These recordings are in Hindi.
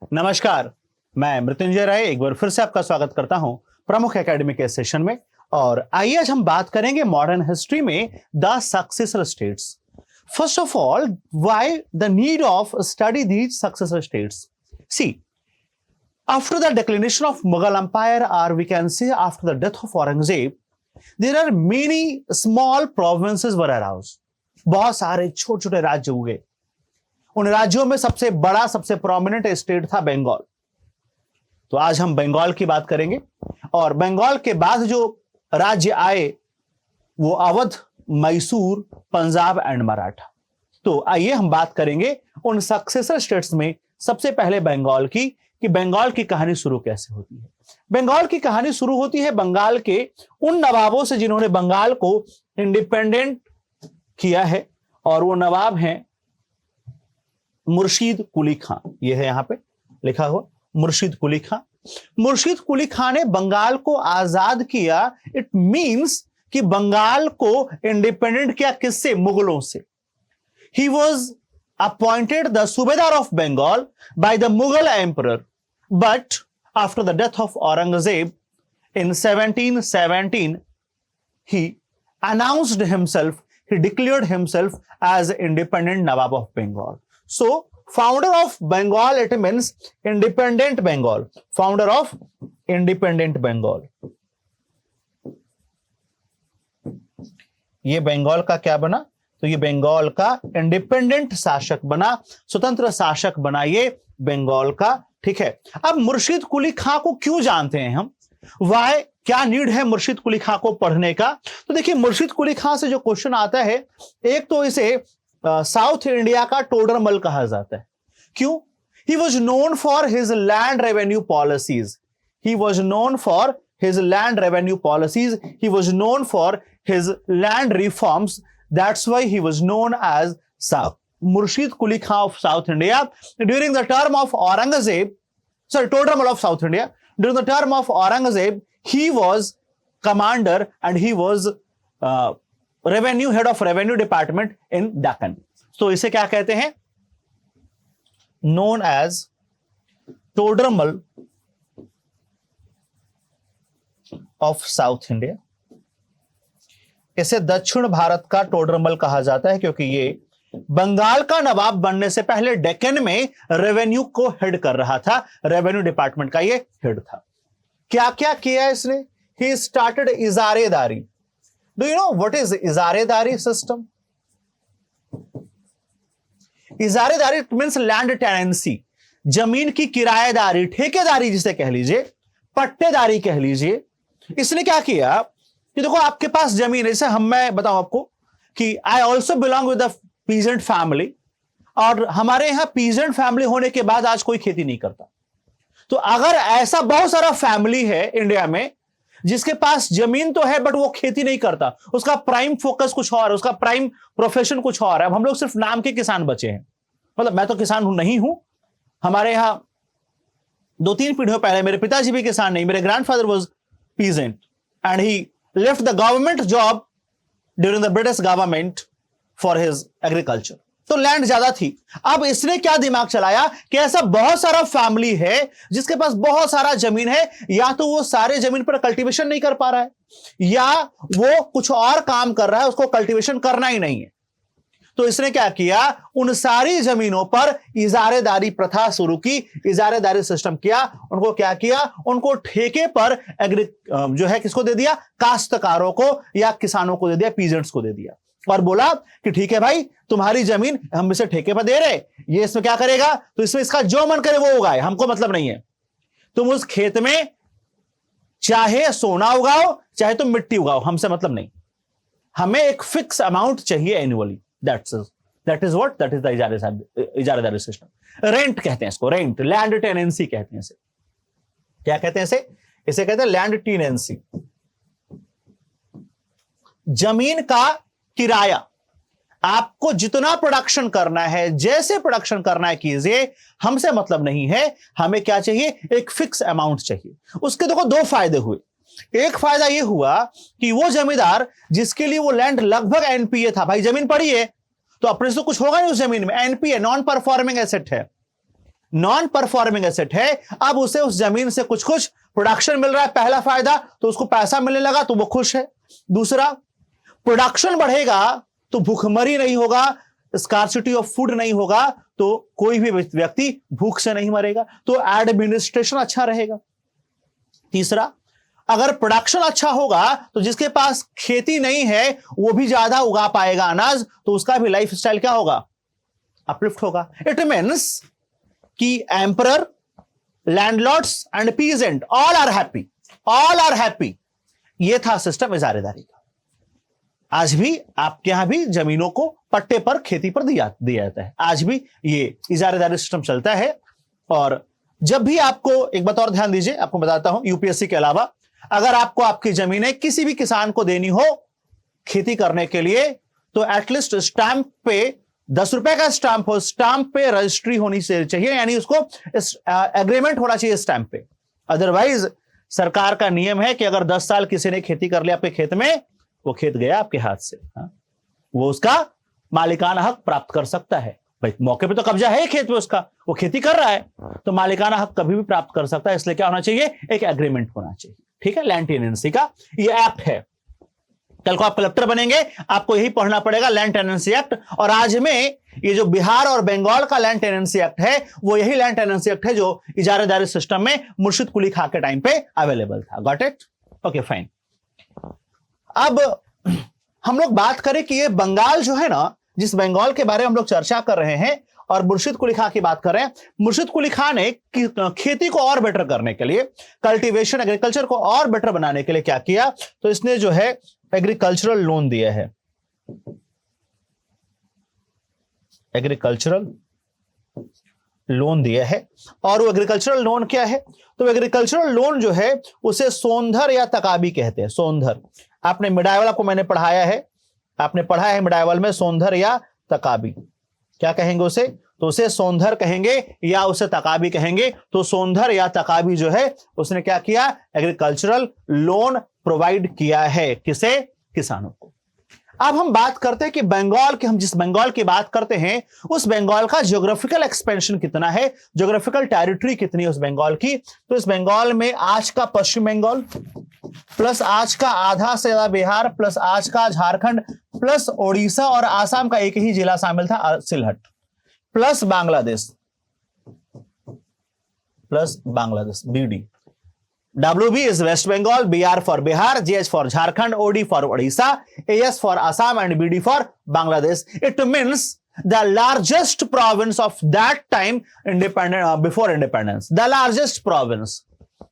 नमस्कार, मैं मृत्युंजय राय एक बार फिर से आपका स्वागत करता हूं प्रमुख एकेडमी के सेशन में। और आइए आज हम बात करेंगे मॉडर्न हिस्ट्री में the successor states. First of all, why the need of study these successor states? See, after the declination of Mughal Empire, or we can say after the death of Aurangzeb, there are many small provinces were aroused. बहुत सारे छोटे छोटे राज्य हुए। उन राज्यों में सबसे बड़ा सबसे प्रोमिनेंट स्टेट था बंगाल। तो आज हम बंगाल की बात करेंगे और बंगाल के बाद जो राज्य आए वो अवध, मैसूर, पंजाब एंड मराठा। तो आइए हम बात करेंगे उन सक्सेसर स्टेट्स में सबसे पहले बंगाल की, कि बंगाल की कहानी शुरू कैसे होती है। बंगाल की कहानी शुरू होती है बंगाल के उन नवाबों से जिन्होंने बंगाल को इंडिपेंडेंट किया है, और वो नवाब हैं मुर्शीद कुली खां। ये है यहां पे लिखा हुआ मुर्शीद कुली खां। मुर्शीद कुली खां ने बंगाल को आजाद किया। इट मींस कि बंगाल को इंडिपेंडेंट किया किससे? मुगलों से। He was appointed the Subedar of Bengal by the Mughal emperor, but after the death of Aurangzeb in 1717, he announced himself, he declared himself as independent Nawab of Bengal. So, founder of Bengal, it means independent Bengal. Founder of independent Bengal. ये बंगाल का क्या बना? तो ये बंगाल का इंडिपेंडेंट शासक बना, स्वतंत्र शासक बना ये बंगाल का। ठीक है, अब मुर्शीद कुली खां को क्यों जानते हैं हम? वाई, क्या नीड है मुर्शीद कुली खां को पढ़ने का? तो देखिए, मुर्शीद कुली खां से जो क्वेश्चन आता है, एक तो इसे साउथ इंडिया का टोडरमल कहा जाता है। क्यों? He was known for his land revenue policies. He was known for his land revenue policies. He was known for his land reforms. That's why he was known as Murshid Quli Khan of South India. During the term of Aurangzeb, Todramal of South India, during the term of Aurangzeb, he was commander and he was head of revenue department in Deccan. So इसे क्या कहते हैं? Known as Todramal of South India. इसे दक्षिण भारत का टोडरमल कहा जाता है क्योंकि ये बंगाल का नवाब बनने से पहले डेक्कन में रेवेन्यू को हेड कर रहा था। रेवेन्यू डिपार्टमेंट का ये हेड था। क्या क्या किया इसने? ही स्टार्टेड इजारेदारी। Do you know what is इजारेदारी सिस्टम? इजारेदारी मींस लैंड टेनेंसी, जमीन की किराएदारी, ठेकेदारी जिसे कह लीजिए, पट्टेदारी कह लीजिए। इसने क्या किया कि देखो, आपके पास जमीन है, जैसे मैं बताऊं आपको कि I also belong with the peasant family, और हमारे यहां पीजेंट फैमिली होने के बाद आज कोई खेती नहीं करता। तो अगर ऐसा बहुत सारा फैमिली है इंडिया में जिसके पास जमीन तो है बट वो खेती नहीं करता, उसका प्राइम फोकस कुछ और है, उसका प्राइम प्रोफेशन कुछ और है। अब हम लोग सिर्फ नाम के किसान बचे हैं। मतलब मैं तो किसान नहीं हूं, हमारे यहां 2-3 पीढ़ियों पहले मेरे पिताजी भी किसान नहीं, मेरे grandfather was peasant and he left the government job during the British government for his agriculture. तो लैंड ज्यादा थी। अब इसने क्या दिमाग चलाया कि ऐसा बहुत सारा फैमिली है जिसके पास बहुत सारा जमीन है, या तो वो सारे जमीन पर कल्टीवेशन नहीं कर पा रहा है या वो कुछ और काम कर रहा है, उसको कल्टीवेशन करना ही नहीं है। तो इसने क्या किया? उन सारी जमीनों पर इजारेदारी प्रथा शुरू की, इजारेदारी सिस्टम किया। उनको क्या किया? उनको ठेके पर जो है किसको दे दिया? काश्तकारों को या किसानों को दे दिया, पीजेंट्स को दे दिया, और बोला कि ठीक है भाई, तुम्हारी जमीन हम इसे ठेके पर दे रहे, ये इसमें क्या करेगा? तो इसमें इसका जो मन करे वो उगाए, हमको मतलब नहीं है। तुम उस खेत में चाहे सोना उगाओ चाहे तुम मिट्टी उगाओ, हमसे मतलब नहीं। हमें एक फिक्स अमाउंट चाहिए annually. That is what? That is the इजारेदारी सिस्टम। रेंट कहते हैं इसको, रेंट, लैंड टेनेंसी कहते हैं इसे। क्या कहते हैं इसे? इसे कहते हैं लैंड टेनेंसी। जमीन का किराया। आपको जितना प्रोडक्शन करना है, जैसे प्रोडक्शन करना है कीजिए, हमसे मतलब नहीं है। हमें क्या चाहिए? एक फिक्स अमाउंट चाहिए। उसके देखो 2 फायदे हुए। एक फायदा यह हुआ कि वो जमींदार जिसके लिए वो लैंड लगभग एनपीए था, भाई जमीन पड़ी है तो अपने से कुछ होगा नहीं उस जमीन में, एनपीए, नॉन परफॉर्मिंग एसेट है, नॉन परफॉर्मिंग एसेट है, अब उसे उस जमीन से कुछ कुछ प्रोडक्शन मिल रहा है, पहला फायदा, तो उसको पैसा मिलने लगा तो वो खुश है। दूसरा, प्रोडक्शन बढ़ेगा तो भूखमरी नहीं होगा, स्कार्सिटी ऑफ फूड नहीं होगा, तो कोई भी व्यक्ति भूख से नहीं मरेगा, तो एडमिनिस्ट्रेशन अच्छा रहेगा। तीसरा, अगर प्रोडक्शन अच्छा होगा तो जिसके पास खेती नहीं है वो भी ज्यादा उगा पाएगा अनाज, तो उसका भी लाइफ स्टाइल क्या होगा, अपलिफ्ट होगा। इट मीन्स कि emperor, landlords and peasant all are happy, all are happy. ये था सिस्टम इजारेदारी का। आज भी आपके यहां भी जमीनों को पट्टे पर खेती पर दिया जाता है, आज भी ये इजारेदारी सिस्टम चलता है। और जब भी आपको एक बात और ध्यान दीजिए, आपको बताता हूं, यूपीएससी के अलावा अगर आपको आपकी जमीनें किसी भी किसान को देनी हो खेती करने के लिए, तो एटलीस्ट स्टैंप पे 10 रुपए का स्टैंप हो, स्टैंप पे रजिस्ट्री होनी चाहिए, यानी उसको एग्रीमेंट होना चाहिए स्टैंप पे। अदरवाइज सरकार का नियम है कि अगर 10 साल किसी ने खेती कर लिया आपके खेत में, वो खेत गया आपके हाथ से, वो उसका मालिकाना हक प्राप्त कर सकता है। भाई मौके पे तो कब्जा है खेत पे उसका, वो खेती कर रहा है, तो मालिकाना हक कभी भी प्राप्त कर सकता है। इसलिए क्या होना चाहिए, एक एग्रीमेंट होना चाहिए। ठीक है, लैंड टेनेंसी का ये एक्ट है। कल को आप कलेक्टर बनेंगे, आपको यही पढ़ना पड़ेगा, लैंड टेनेंसी एक्ट। और आज में ये जो बिहार और बंगाल का लैंड टेनेंसी एक्ट है, वो यही लैंड टेनेंसी एक्ट है जो इजारेदारी सिस्टम में मुर्शिद कुली खां के टाइम पे अवेलेबल था। Got it? Okay fine. अब हम लोग बात करें कि ये बंगाल जो है ना, जिस बंगाल के बारे में हम लोग चर्चा कर रहे हैं और मुर्शिद कुली खां की बात कर रहे हैं, मुर्शिद कुली खां ने खेती को और बेटर करने के लिए, कल्टीवेशन एग्रीकल्चर को और बेटर बनाने के लिए क्या किया, तो इसने जो है एग्रीकल्चरल लोन दिया है। एग्रीकल्चरल लोन दिया है। और वो एग्रीकल्चरल लोन क्या है, तो एग्रीकल्चरल लोन जो है उसे सोंधर या तकाबी कहते हैं। सोंधर, आपने मिडाइवल, आपको मैंने पढ़ाया है, आपने पढ़ा है मिडाइवल में, सोंधर या तकाबी क्या कहेंगे उसे, तो उसे सोंधर कहेंगे या उसे तकाबी कहेंगे। तो सोंधर या तकाबी जो है उसने क्या किया, एग्रीकल्चरल लोन प्रोवाइड किया है, किसे, किसानों को। अब हम बात करते हैं कि बंगाल के, हम जिस बंगाल की बात करते हैं उस बंगाल का ज्योग्राफिकल एक्सपेंशन कितना है, ज्योग्राफिकल टेरिटरी कितनी है उस बंगाल की। तो इस बंगाल में आज का पश्चिम बंगाल प्लस आज का आधा से ज्यादा बिहार प्लस आज का झारखंड प्लस ओडिशा और आसाम का एक ही जिला शामिल था, Sylhet, plus Bangladesh, BD. WB is West Bengal, BR for Bihar, GH for Jharkhand, OD for Odisha, AS for Assam and BD for Bangladesh. It means the largest province of that time, before independence, the largest province.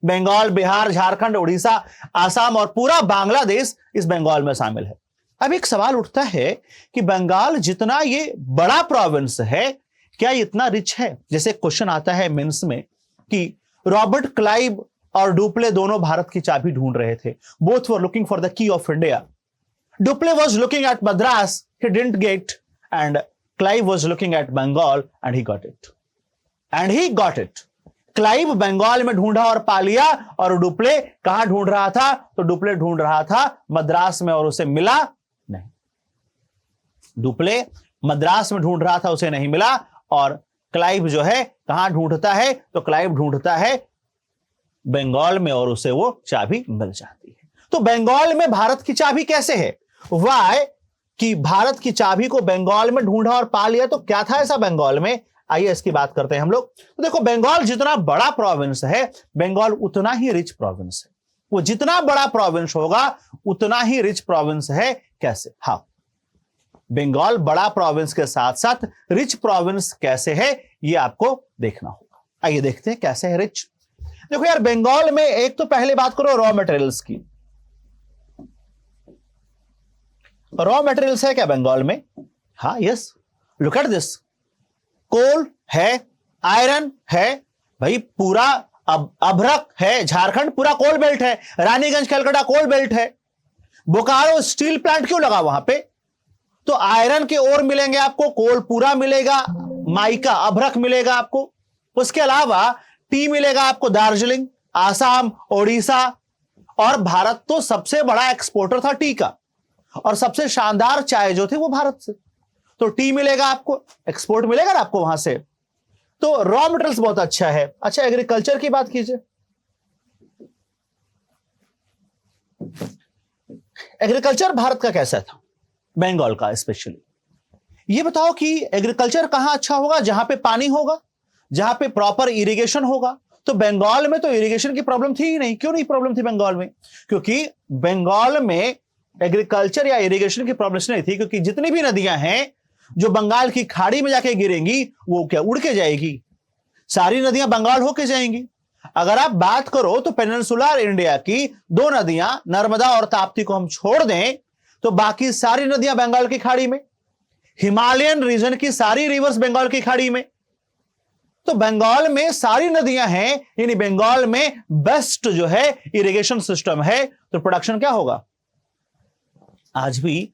Bengal, Bihar, Jharkhand, Orissa, Assam और पूरा बांग्लादेश इस बंगाल में शामिल है। अब एक सवाल उठता है कि बंगाल जितना ये बड़ा प्रोविंस है, क्या इतना रिच है? जैसे क्वेश्चन आता है मेंस में कि रॉबर्ट क्लाइव और डुप्ले दोनों भारत की चाबी ढूंढ रहे थे। Both were looking for the key of India. Dupleix was looking at Madras, he didn't get, and Clive was looking at Bengal and he got it. Clive Bengal में ढूंढा और पा लिया, और डुप्ले कहां ढूंढ रहा था, तो डुप्ले ढूंढ रहा था मद्रास में और उसे मिला नहीं। डुप्ले मद्रास में ढूंढ रहा था, उसे नहीं मिला। और क्लाइव जो है कहां ढूंढता है, तो क्लाइव ढूंढता है बंगाल में और उसे वो चाबी मिल जाती है। तो बंगाल में भारत की चाबी कैसे है, वाई कि भारत की चाबी को बंगाल में ढूंढा और पा लिया, तो क्या था ऐसा बंगाल में, आइए इसकी बात करते हैं हम लोग। तो देखो, बंगाल जितना बड़ा प्रोविंस है, बंगाल उतना ही रिच प्रोविंस है। वो जितना बड़ा प्रोविंस होगा उतना ही रिच प्रोविंस है। कैसे? हाँ, बंगाल बड़ा प्रोविंस के साथ साथ रिच प्रोविंस कैसे है, ये आपको देखना होगा। आइए देखते हैं कैसे है रिच। देखो यार, बंगाल में एक तो पहले बात करो रॉ मटेरियल्स की। रॉ मटेरियल्स है क्या बंगाल में? हाँ, यस, लुक एट दिस। कोल है, आयरन है, भाई पूरा अभ्रक है, झारखंड पूरा कोल बेल्ट है, रानीगंज कलकत्ता कोल बेल्ट है, बोकारो स्टील प्लांट क्यों लगा वहां पे, तो आयरन के ओर मिलेंगे आपको, कोल पूरा मिलेगा, माइका अभ्रक मिलेगा आपको। उसके अलावा टी मिलेगा आपको दार्जिलिंग, आसाम, ओडिशा। और भारत तो सबसे बड़ा एक्सपोर्टर था टी का, और सबसे शानदार चाय जो थी वो भारत से, तो टी मिलेगा आपको, एक्सपोर्ट मिलेगा ना आपको वहां से। तो रॉ मटेरियल्स बहुत अच्छा है। अच्छा, एग्रीकल्चर की बात कीजिए। एग्रीकल्चर भारत का कैसा था, बंगाल का स्पेशली? ये बताओ कि एग्रीकल्चर कहां अच्छा होगा? जहां पे पानी होगा, जहां पे प्रॉपर इरिगेशन होगा। तो बंगाल में तो इरिगेशन की प्रॉब्लम थी ही नहीं। क्यों नहीं प्रॉब्लम थी बंगाल में? क्योंकि बंगाल में एग्रीकल्चर या इरिगेशन की प्रॉब्लम नहीं थी, क्योंकि जितनी भी नदियां हैं जो बंगाल की खाड़ी में जाके गिरेंगी वो क्या उड़ के जाएगी? सारी नदियां बंगाल होके जाएंगी। अगर आप बात करो तो पेनिनसुलर इंडिया की दो नदियां नर्मदा और ताप्ती को हम छोड़ दें तो बाकी सारी नदियां बंगाल की खाड़ी में, हिमालयन रीजन की सारी रिवर्स बंगाल की खाड़ी में। तो बंगाल में सारी नदियां हैं, यानी बंगाल में बेस्ट जो है इरिगेशन सिस्टम है। तो प्रोडक्शन क्या होगा? आज भी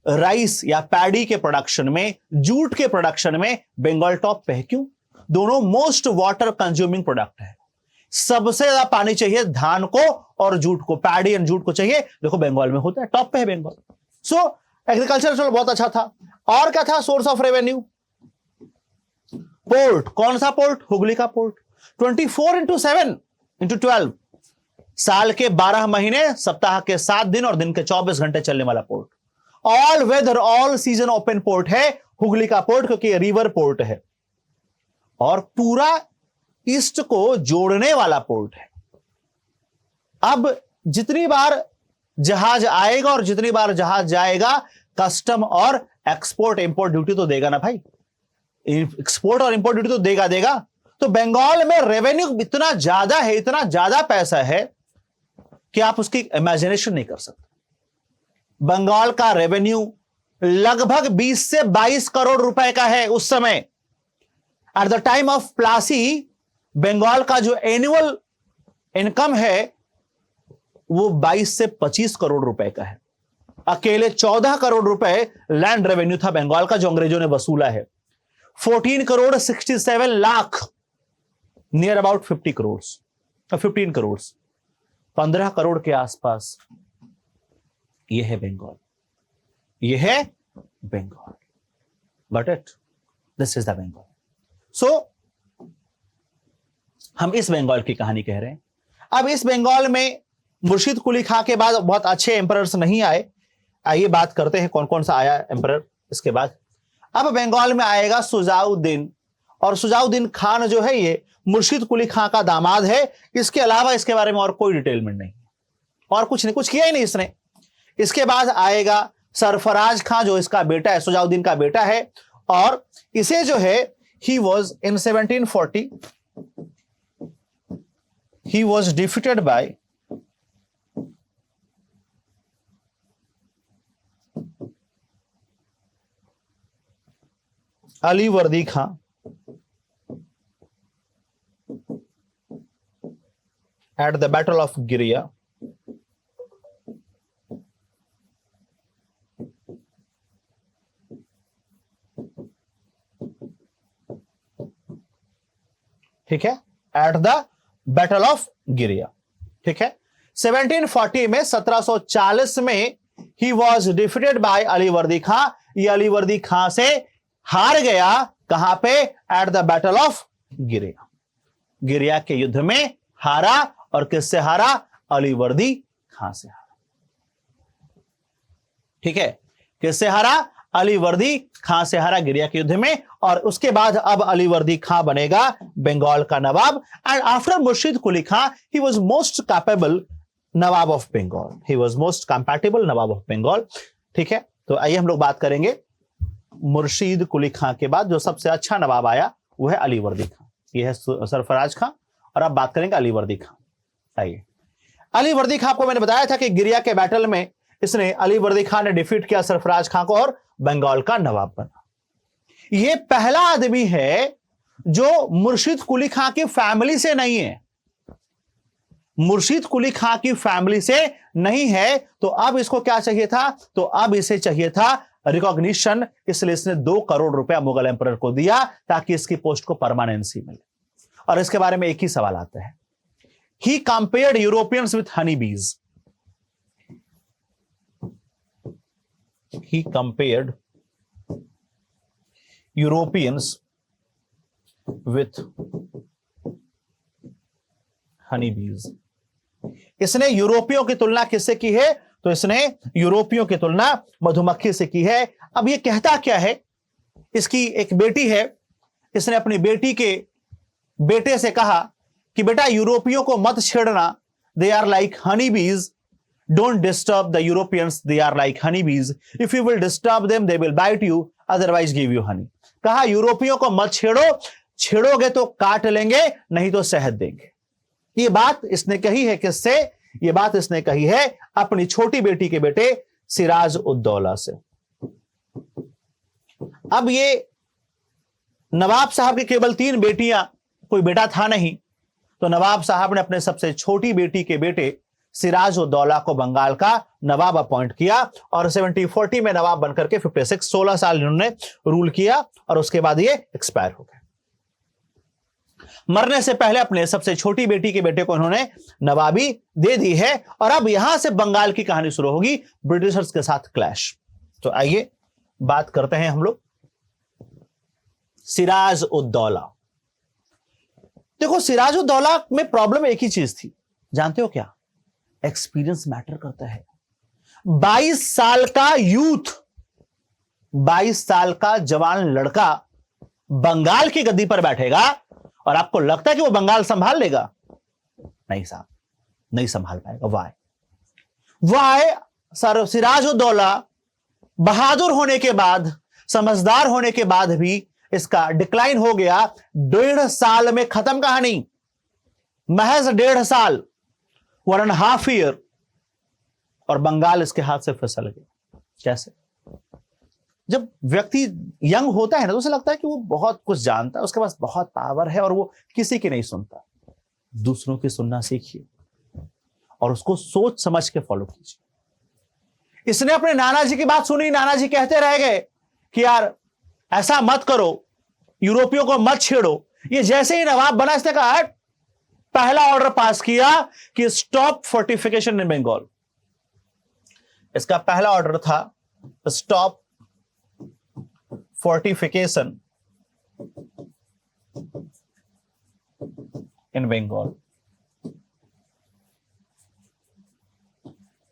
राइस या पैडी के प्रोडक्शन में, जूट के प्रोडक्शन में बंगाल टॉप पे है। क्यों? दोनों मोस्ट वाटर कंज्यूमिंग प्रोडक्ट है। सबसे ज्यादा पानी चाहिए धान को और जूट को, पैडी एंड जूट को चाहिए। देखो बंगाल में होता है, टॉप पे है बंगाल। सो एग्रीकल्चर चलो बहुत अच्छा था। और क्या था सोर्स ऑफ रेवेन्यू? पोर्ट। कौन सा पोर्ट? हुगली का पोर्ट। 24x7x12 साल के 12 महीने, सप्ताह के 7 दिन और दिन के 24 घंटे चलने वाला port. All weather all season open port है हुगली का पोर्ट, क्योंकि रिवर पोर्ट है और पूरा ईस्ट को जोड़ने वाला पोर्ट है। अब जितनी बार जहाज आएगा और जितनी बार जहाज जाएगा, कस्टम और एक्सपोर्ट इंपोर्ट ड्यूटी तो देगा ना भाई। एक्सपोर्ट और इंपोर्ट ड्यूटी तो देगा। तो बंगाल में रेवेन्यू इतना ज्यादा है, इतना ज्यादा पैसा है कि आप उसकी इमेजिनेशन नहीं कर सकते। बंगाल का रेवेन्यू लगभग 20 से 22 करोड़ रुपए का है उस समय। At the time of Plassey Bengal का जो एनुअल इनकम है वो 22 से 25 करोड़ रुपए का है। अकेले 14 करोड़ रुपए लैंड रेवेन्यू था बंगाल का, जो अंग्रेजों ने वसूला है। 14 करोड़ 67 लाख, नियर अबाउट 50 करोड़, 15 करोड़, 15 करोड़ के आसपास। यह है बंगाल, यह है Bengal. Got it? This is the Bengal. So हम इस बंगाल की कहानी कह रहे हैं। अब इस बंगाल में मुर्शिद कुली खां के बाद बहुत अच्छे एम्परर्स नहीं आए। आइए बात करते हैं कौन कौन सा आया एम्परर इसके बाद। अब बंगाल में आएगा सुजाउद्दीन, और सुजाउद्दीन खान जो है ये मुर्शिद कुली खां का दामाद है। इसके अलावा इसके बारे में और कोई डिटेलमेंट नहीं, और कुछ नहीं, कुछ किया ही नहीं इसने। इसके बाद आएगा सरफराज खां, जो इसका बेटा है, सुजाउद्दीन का बेटा है। और इसे जो है he was in 1740 he was defeated by Ali Vardi Khan at the Battle of Giria. ठीक है, एट द बैटल ऑफ गिरिया। ठीक है, 1740 में, 1740 में he was defeated by Ali वर्दी खां। ये अली वर्दी खां से हार गया। कहां पे? एट द बैटल ऑफ गिरिया। गिरिया के युद्ध में हारा। और किससे हारा? अली वर्दी खां से हारा। ठीक है, किससे हारा? अली वर्दी खां से हारा गिरिया के युद्ध में। और उसके बाद अब अली वर्दी खां बनेगा बंगाल का नवाब। And after Murshid Quli Khan he was most capable nawab of Bengal. He was most compatible nawab of Bengal. ठीक है, तो आइए हम लोग बात करेंगे मुर्शिद कुली खां के बाद जो सबसे अच्छा नवाब आया वो है अली वर्दी खां। ये है सरफराज खां, और अब बात करेंगे अली वर्दी खां। आइए, अली वर्दी खां को मैंने बताया था कि गिरिया के बैटल में इसने, अली वर्दी खां ने डिफीट किया सरफराज खां को और बंगाल का नवाब बना। यह पहला आदमी है जो मुर्शिद कुली खां की फैमिली से नहीं है। मुर्शिद कुली खां की फैमिली से नहीं है। तो अब इसको क्या चाहिए था? तो अब इसे चाहिए था रिकॉग्निशन। इसलिए इसने 2 करोड़ रुपया मुगल एम्परर को दिया ताकि इसकी पोस्ट को परमानेंसी मिले। और इसके बारे में एक ही सवाल आता है, ही कंपेयर्ड यूरोपियंस विथ हनी बीज। He compared Europeans with Honey बीज। इसने यूरोपियों की तुलना किससे की है? तो इसने यूरोपियों की तुलना मधुमक्खी से की है। अब ये कहता क्या है? इसकी एक बेटी है, इसने अपनी बेटी के बेटे से कहा कि बेटा यूरोपियों को मत छेड़ना, they are like honey bees, don't disturb the Europeans, they are like honey bees, if you will disturb them they will bite you, otherwise give you honey. कहा यूरोपियों को मत छेड़ो, छेड़ोगे तो काट लेंगे, नहीं तो शहद देंगे। ये बात इसने कही है किससे? ये बात इसने कही है अपनी छोटी बेटी के बेटे सिराज उद्दौला से। अब ये नवाब साहब के केवल 3 बेटियां, कोई बेटा था नहीं, तो नवाब साहब ने अपने सबसे छोटी बेटी के बेटे सिराज उद्दौला को बंगाल का नवाब अपॉइंट किया और 1740 में नवाब बनकर के 56 16 साल इन्होंने रूल किया और उसके बाद ये एक्सपायर हो गए। मरने से पहले अपने सबसे छोटी बेटी के बेटे को इन्होंने नवाबी दे दी है और अब यहां से बंगाल की कहानी शुरू होगी ब्रिटिशर्स के साथ क्लैश। तो आइए बात करते हैं हम लोग सिराज उद्दौला। देखो सिराज उद्दौला में प्रॉब्लम एक ही चीज थी, जानते हो क्या? एक्सपीरियंस मैटर करता है। 22 साल का यूथ, 22 साल का जवान लड़का बंगाल की गद्दी पर बैठेगा और आपको लगता है कि वो बंगाल संभाल लेगा? नहीं साहब, नहीं संभाल पाएगा। वाई सर सिराज उद्दौला बहादुर होने के बाद, समझदार होने के बाद भी इसका डिक्लाइन हो गया। 1.5 साल में खत्म कहानी, महज 1.5 साल, 1.5 ईयर, और बंगाल इसके हाथ से फिसल गया। कैसे? जब व्यक्ति यंग होता है ना तो उसे लगता है कि वो बहुत कुछ जानता है, उसके पास बहुत पावर है और वो किसी की नहीं सुनता। दूसरों की सुनना सीखिए और उसको सोच समझ के फॉलो कीजिए। इसने अपने नाना जी की बात सुनी, नाना जी कहते रह गए कि यार ऐसा मत करो, यूरोपियों को मत छेड़ो। ये जैसे ही नवाब बना इसने कहा, पहला ऑर्डर पास किया कि स्टॉप फोर्टिफिकेशन इन बंगाल। इसका पहला ऑर्डर था स्टॉप फोर्टिफिकेशन इन बंगाल।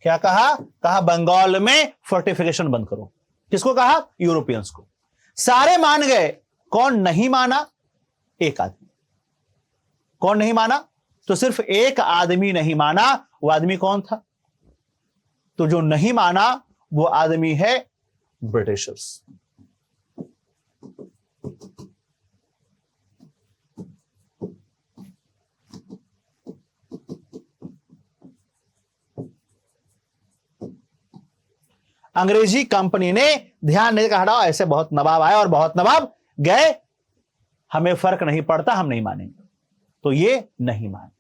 क्या कहा? कहा बंगाल में फोर्टिफिकेशन बंद करो। किसको कहा? यूरोपियंस को। सारे मान गए। कौन नहीं माना? एक आदमी। कौन नहीं माना? तो सिर्फ एक आदमी नहीं माना। वो आदमी कौन था? तो जो नहीं माना वो आदमी है ब्रिटिशर्स। अंग्रेजी कंपनी ने ध्यान नहीं कहा, हटाओ, ऐसे बहुत नवाब आए और बहुत नवाब गए, हमें फर्क नहीं पड़ता, हम नहीं मानेंगे। तो ये नहीं माने,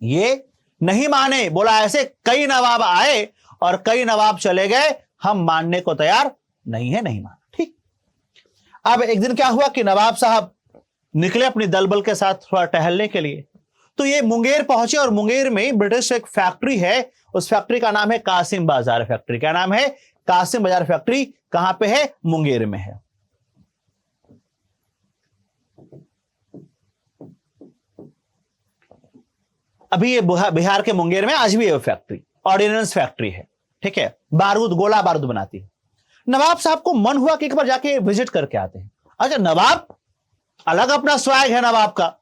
ये नहीं माने। बोला ऐसे कई नवाब आए और कई नवाब चले गए, हम मानने को तैयार नहीं है, नहीं माना। ठीक। अब एक दिन क्या हुआ कि नवाब साहब निकले अपनी दलबल के साथ थोड़ा टहलने के लिए, तो ये मुंगेर पहुंचे और मुंगेर में ब्रिटिश एक फैक्ट्री है, उस फैक्ट्री का नाम है कासिम बाजार फैक्ट्री। क्या नाम है? कासिम बाजार फैक्ट्री। कहां पे है? मुंगेर में है। अभी ये बिहार के मुंगेर में आज भी ये फैक्ट्री ऑर्डिनेंस फैक्ट्री है। ठीक है, बारूद, गोला बारूद बनाती है। नवाब साहब को मन हुआ कि एक बार जाके विजिट करके आते हैं। अच्छा, नवाब अलग अपना स्वैग है नवाब का।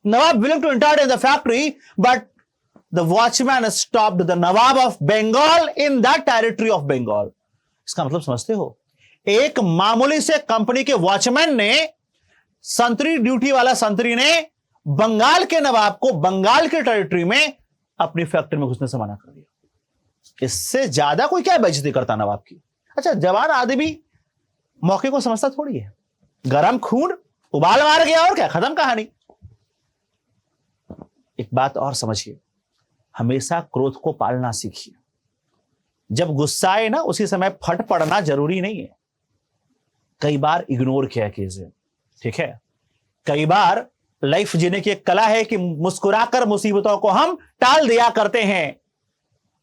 नवाब willing to enter in the factory, but the watchman stopped the Nawab of Bengal in that territory of Bengal. इसका मतलब समझते हो? एक मामूली से कंपनी के वॉचमैन ने, संतरी ड्यूटी वाला संतरी ने बंगाल के नवाब को बंगाल के टेरिटरी में अपनी फैक्ट्री में घुसने से मना कर दिया। इससे ज्यादा कोई क्या बेइज्जती करता नवाब की? अच्छा, जवान आदमी मौके को समझता थोड़ी है, गरम खून उबाल मार गया और क्या, खत्म कहानी। एक बात और समझिए, हमेशा क्रोध को पालना सीखिए। जब गुस्सा आए ना उसी समय फट पड़ना जरूरी नहीं है, कई बार इग्नोर किया कीजिए। ठीक है, कई बार लाइफ जीने की एक कला है कि मुस्कुराकर मुसीबतों को हम टाल दिया करते हैं,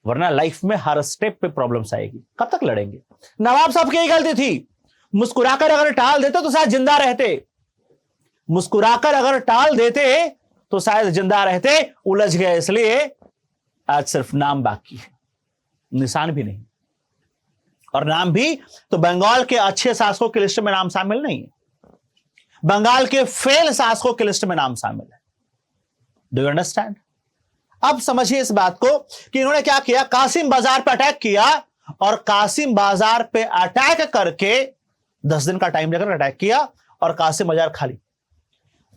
वरना लाइफ में हर स्टेप पे प्रॉब्लम्स आएगी। कब तक लड़ेंगे? नवाब साहब की यही गलती थी, मुस्कुराकर अगर टाल देते तो शायद जिंदा रहते, मुस्कुराकर अगर टाल देते तो शायद जिंदा रहते, उलझ गए इसलिए आज सिर्फ नाम बाकी है, निशान भी नहीं। और नाम भी तो बंगाल के अच्छे शासकों की लिस्ट में नाम शामिल नहीं है, बंगाल के फेल शासकों की लिस्ट में नाम शामिल है। Do you understand? अब समझिए इस बात को कि इन्होंने क्या किया, कासिम बाजार पे अटैक किया, और कासिम बाजार पे अटैक करके 10 दिन का टाइम लेकर अटैक किया और कासिम बाजार खाली।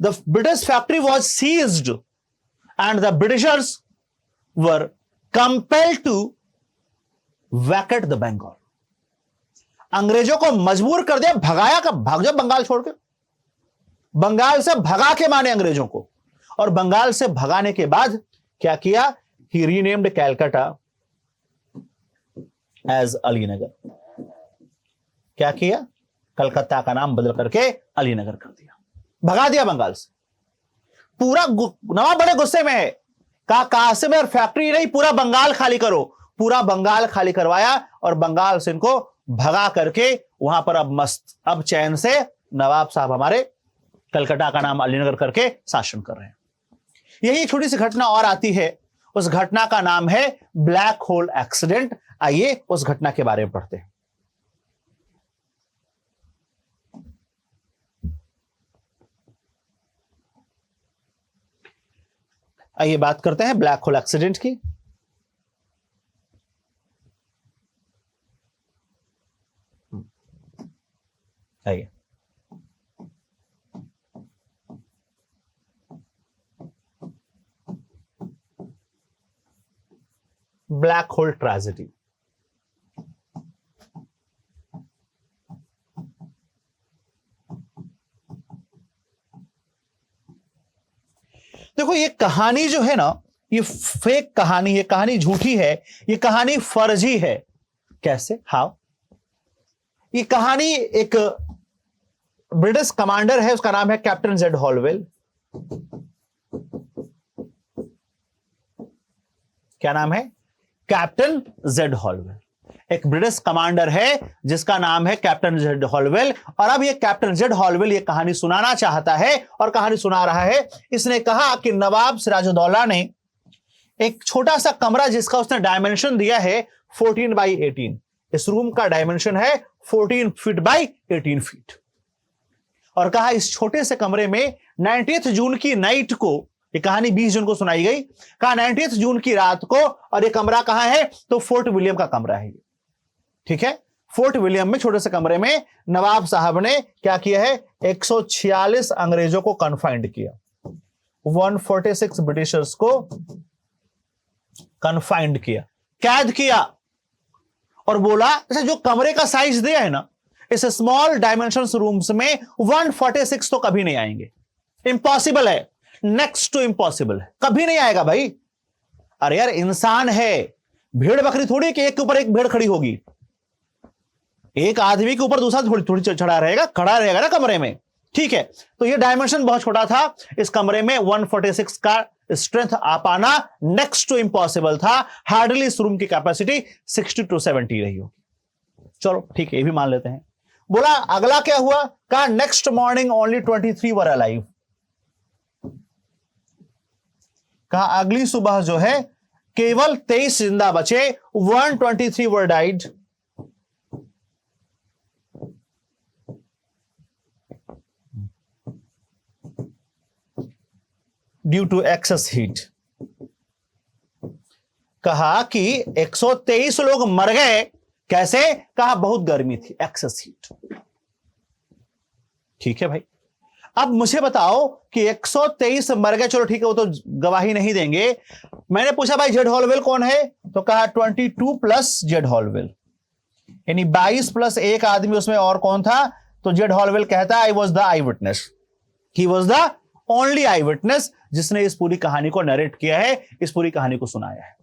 The British factory was seized and the Britishers were compelled to vacate the Bengal. अंग्रेजों को मजबूर कर दिया, भगाया का भाग जाओ बंगाल छोड़ के, बंगाल से भगा के माने अंग्रेजों को। और बंगाल से भगाने के बाद क्या किया, ही रीनेम्ड कैलकाटा एज अलीनगर। क्या किया, कलकत्ता का नाम बदल करके अलीनगर कर दिया, भगा दिया बंगाल से। पूरा नवाब बड़े गुस्से में है, कहा कासिम और फैक्ट्री नहीं, पूरा बंगाल खाली करो। पूरा बंगाल खाली करवाया और बंगाल से इनको भगा करके वहां पर अब मस्त, अब चैन से नवाब साहब हमारे कलकत्ता का नाम अलीनगर करके शासन कर रहे हैं। यही छोटी सी घटना और आती है, उस घटना का नाम है ब्लैक होल एक्सीडेंट। आइए उस घटना के बारे में पढ़ते हैं। आइए बात करते हैं ब्लैक होल एक्सीडेंट की। आइए, ब्लैक होल ट्रेजेडी। देखो ये कहानी जो है ना, ये फेक कहानी है, कहानी झूठी है, ये कहानी फर्जी है। कैसे, हाउ? ये कहानी एक ब्रिटिश कमांडर है, उसका नाम है कैप्टन जेड हॉलवेल। क्या नाम है? Captain Z Holwell. एक ब्रिटिश कमांडर है जिसका नाम है कैप्टन जेड हॉलवेल। और अब ये कैप्टन जेड हॉलवेल ये कहानी सुनाना चाहता है और कहानी सुना रहा है। इसने कहा कि नवाब सिराजुद्दौला ने एक छोटा सा कमरा जिसका उसने डायमेंशन दिया है 14 बाई 18, इस रूम का डायमेंशन है 14 फीट बाई 18 फीट, और कहा इस छोटे से कमरे में 90 जून की नाइट को, ये कहानी 20 जून को सुनाई गई, कहा 90 जून की रात को, और ये कमरा कहां है, तो फोर्ट विलियम का कमरा है ये, ठीक है। फोर्ट विलियम में छोटे से कमरे में नवाब साहब ने क्या किया है, 146 अंग्रेजों को कन्फाइंड किया, 146 ब्रिटिशर्स को कन्फाइंड किया, कैद किया, और बोला अच्छा जो कमरे का साइज दिया है ना, इस स्मॉल डायमेंशंस रूम्स में 146 तो कभी नहीं आएंगे, इम्पॉसिबल है, नेक्स्ट टू इम्पॉसिबल है, कभी नहीं आएगा भाई। अरे यार इंसान है, भेड़ बकरी थोड़ी कि एक के ऊपर एक भेड़ खड़ी होगी, एक आदमी के ऊपर दूसरा थोड़ी थोड़ी चढ़ा रहेगा, खड़ा रहेगा ना कमरे में, ठीक है। तो ये डायमेंशन बहुत छोटा था, इस कमरे में 146 का स्ट्रेंथ आ पाना नेक्स्ट टू इम्पॉसिबल था। हार्डली इस रूम की कैपेसिटी 60 to 70 रही होगी। चलो ठीक है, ये भी मान लेते हैं। बोला अगला क्या हुआ, कहा नेक्स्ट मॉर्निंग ओनली 23 वर अलाइव, कहा अगली सुबह जो है केवल 23 जिंदा बचे, 123 were died. Due to excess heat. कहा कि 123 लोग मर गए, कैसे, कहा बहुत गर्मी थी, एक्सेस हीट, ठीक है भाई। अब मुझे बताओ कि 123 मर गए, चलो ठीक है, वो तो गवाही नहीं देंगे। मैंने पूछा भाई जेड हॉलवेल कौन है, तो कहा 22 प्लस जेड हॉलवेल, यानी 22 प्लस एक आदमी उसमें और कौन था, तो जेड हॉलवेल कहता है I was the I witness, he was the only I witness, जिसने इस पूरी कहानी को नरेट किया है, इस पूरी कहानी को सुनाया है।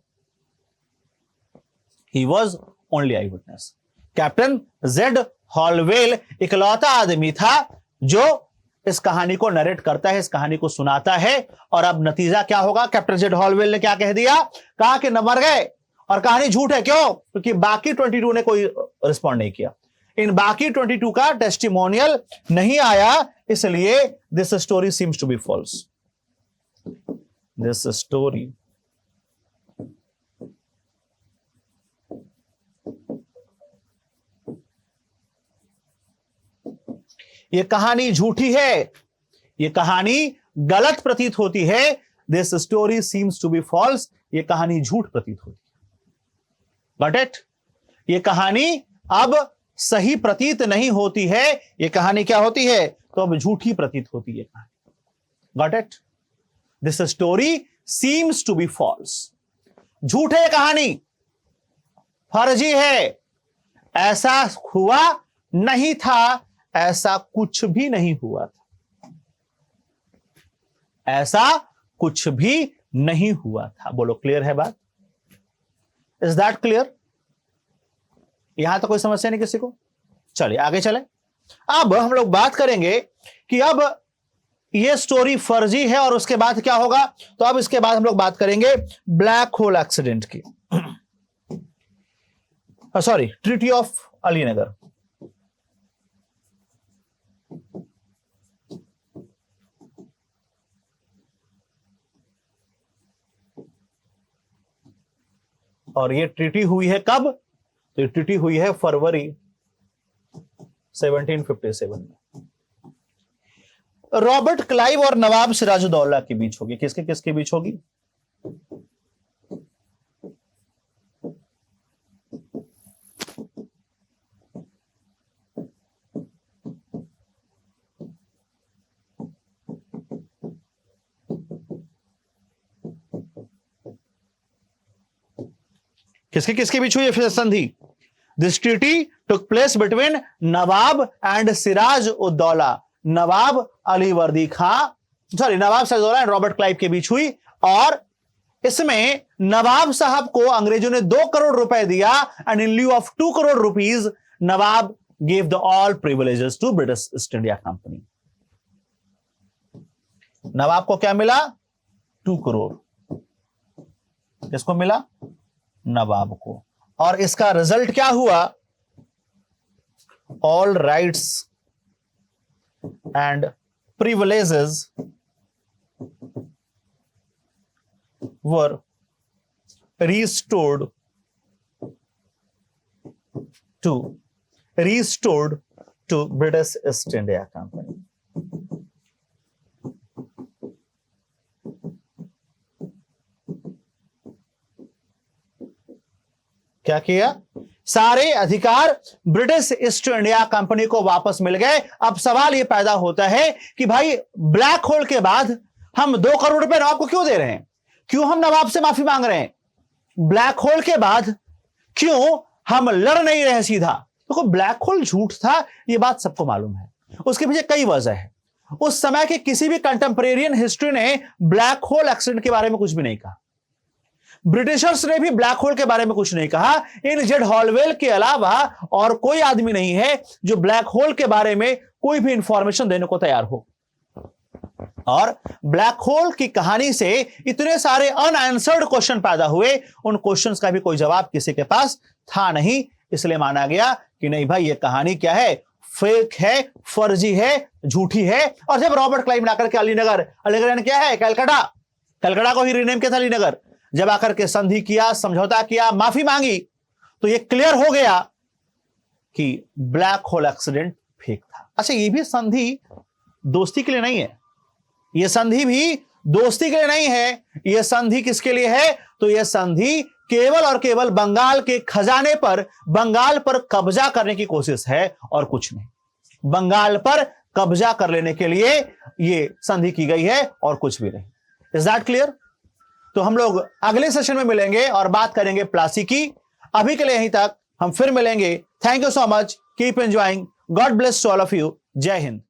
He was only I witness. Captain Z Holwell इकलौता आदमी था जो इस कहानी को नरेट करता है, इस कहानी को सुनाता है। और अब नतीजा क्या होगा, कैप्टन जेड हॉलवेल ने क्या कह दिया, कहा कि न मर गए, और कहानी झूठ है, क्यों, क्योंकि बाकी 22 ने कोई रिस्पॉन्ड नहीं किया। इन बाकी 22 का टेस्टिमोनियल नहीं आया, इसलिए this story seems to be false. This story ये कहानी झूठी है, ये कहानी गलत प्रतीत होती है। This story seems to be false, ये कहानी झूठ प्रतीत होती है। Got it? ये कहानी अब सही प्रतीत नहीं होती है, ये कहानी क्या होती है? तो अब झूठी प्रतीत होती है कहानी। Got it? This story seems to be false, झूठ है कहानी, फर्जी है, ऐसा हुआ नहीं था, ऐसा कुछ भी नहीं हुआ था, ऐसा कुछ भी नहीं हुआ था। बोलो क्लियर है बात? Is that clear? यहां तो कोई समस्या नहीं किसी को? चलिए आगे चलें। अब हम लोग बात करेंगे कि अब ये स्टोरी फर्जी है और उसके बाद क्या होगा। तो अब इसके बाद हम लोग बात करेंगे ब्लैक होल एक्सीडेंट की। Sorry, treaty of Alinagar. और ये ट्रीटी हुई है कब? तो ये ट्रीटी हुई है फरवरी 1757 में। रॉबर्ट क्लाइव और नवाब सिराजुद्दौला के बीच होगी। किसके किसके बीच होगी? किसके किसके बीच हुई है फिर संधि? This treaty took place between nawab and Siraj ud-Daulah, nawab Alivardi Khan, sorry nawab Siraj-ud-Daulah and Robert Clive के बीच हुई। और इसमें नवाब साहब को अंग्रेजों ने 2 करोड़ रुपए दिया and in lieu of 2 crore rupees nawab gave the all privileges to British East India company. नवाब को क्या मिला? 2 करोड़। किसको मिला? नवाब को। और इसका रिजल्ट क्या हुआ? All rights and privileges were restored to British East India Company. क्या किया? सारे अधिकार ब्रिटिश ईस्ट इंडिया कंपनी को वापस मिल गए। अब सवाल यह पैदा होता है कि भाई ब्लैक होल के बाद हम 2 करोड़ रुपए नवाब को क्यों दे रहे हैं? क्यों हम नवाब से माफी मांग रहे हैं? ब्लैक होल के बाद क्यों हम लड़ नहीं रहे सीधा? देखो ब्लैक होल झूठ था, यह बात सबको मालूम है। उसके पीछे कई वजह है। उस समय के किसी भी कंटेम्परेरियन हिस्ट्री ने ब्लैक होल एक्सीडेंट के बारे में कुछ भी नहीं कहा। ब्रिटिशर्स ने भी ब्लैक होल के बारे में कुछ नहीं कहा। इन जेड हॉलवेल के अलावा और कोई आदमी नहीं है जो ब्लैक होल के बारे में कोई भी इंफॉर्मेशन देने को तैयार हो। और ब्लैक होल की कहानी से इतने सारे अनआंसर्ड क्वेश्चन पैदा हुए, उन क्वेश्चंस का भी कोई जवाब किसी के पास था नहीं। इसलिए माना गया कि नहीं भाई ये कहानी क्या है? फेक है, फर्जी है, झूठी है। और जब रॉबर्ट क्लाइव ने आकर के अलीनगर क्या है? कलकत्ता को ही रीनेम किया था अलीनगर। जब आकर के संधि किया, समझौता किया, माफी मांगी, तो ये क्लियर हो गया कि ब्लैक होल एक्सीडेंट फेक था। अच्छा, ये भी संधि दोस्ती के लिए नहीं है। यह संधि भी दोस्ती के लिए नहीं है। यह संधि किसके लिए है? तो यह संधि केवल और केवल बंगाल के खजाने पर, बंगाल पर कब्जा करने की कोशिश है और कुछ नहीं। बंगाल पर कब्जा कर लेने के लिए यह संधि की गई है और कुछ भी नहीं। Is that clear? तो हम लोग अगले सेशन में मिलेंगे और बात करेंगे प्लासी की। अभी के लिए यहीं तक, हम फिर मिलेंगे। Thank you so much, keep enjoying, God bless to all of you. जय हिंद।